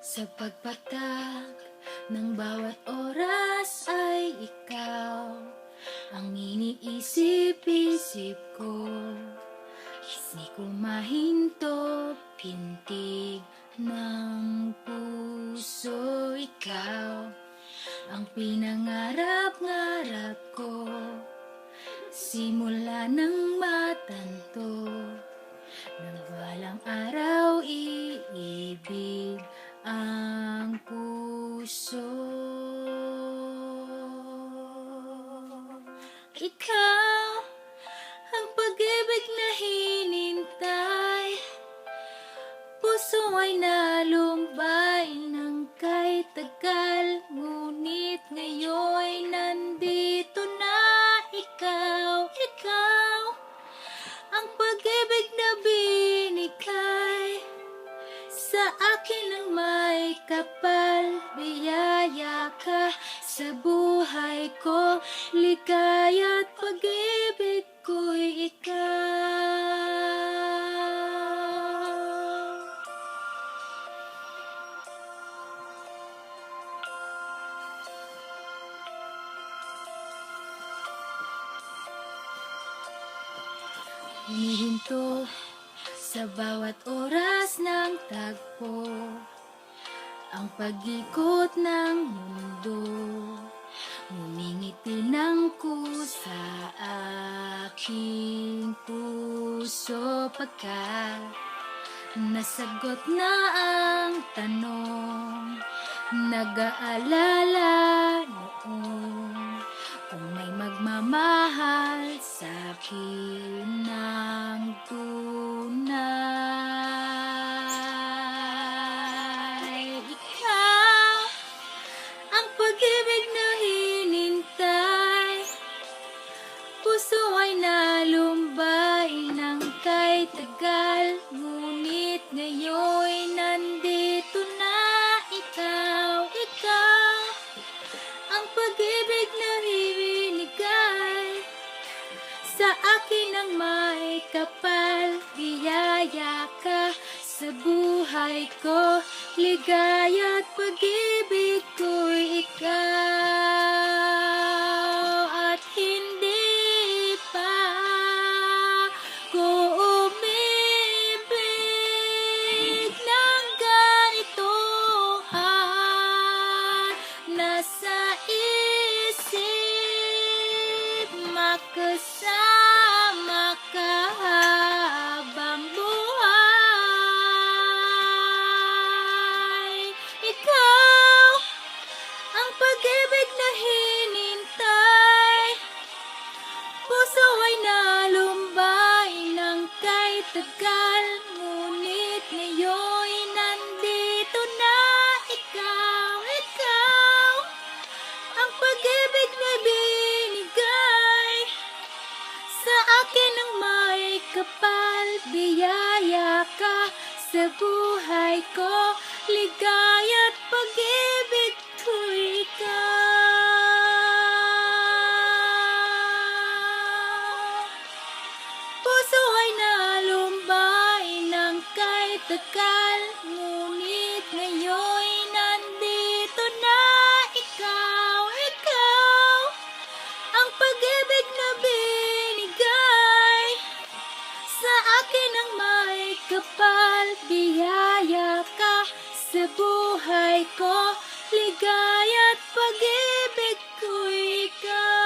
Sa pagpatak ng bawat oras ay ikaw ang iniisip-isip ko. Di ko mahinto, pintig ng puso. Ikaw ang pinangarap-ngarap ko, simula ng matanto, nang walang araw iibig ang puso. Ikaw ang pag-ibig na hinintay, puso ay nalumbay ng kay tagal, ngunit ngayon'y nandito na. Ikaw ang pag-ibig na binigay sa akin ng may kapal. Biyaya ka sa buhay ko, ligaya at pag-ibig ko'y ikaw. Hinihinto sa bawat oras ng tagpo, ang pag-ikot ng mundo, ngumingiti ng kusa aking puso. Pagkat nasagot na ang tanong, nag-aalala noon kung may magmamahal sa'kin ng tunay. Ikaw ang pag-ibig na hinintay, puso ay nalumbay ng kay tagal, ngunit ngayon'y nandito na. Ikaw ang pag-ibig na binigay sa akin ng may kapal. Biyaya ka sa buhay ko, ligaya at pag-ibig ko'y ikaw. At hindi pa ko umibig ng ganito, nasa isip makasama ka habang buhay. Ikaw ang pag-ibig na hinintay, puso ay nalumbay ng kay tagal, ngunit ngayon'y nandito na. Ikaw ang pag-ibig na binigay sa akin ng may kapal. Biyaya ka sa buhay ko, ligaya at pag-ibig ko'y ikaw. Puso ay nalumbay ng kay tagal, ngunit ngayon'y nandito na. Ikaw ang pag-ibig na binigay sa akin ng may kapal. Biyaya ka sa buhay ko, ligaya at pag-ibig ko'y ikaw.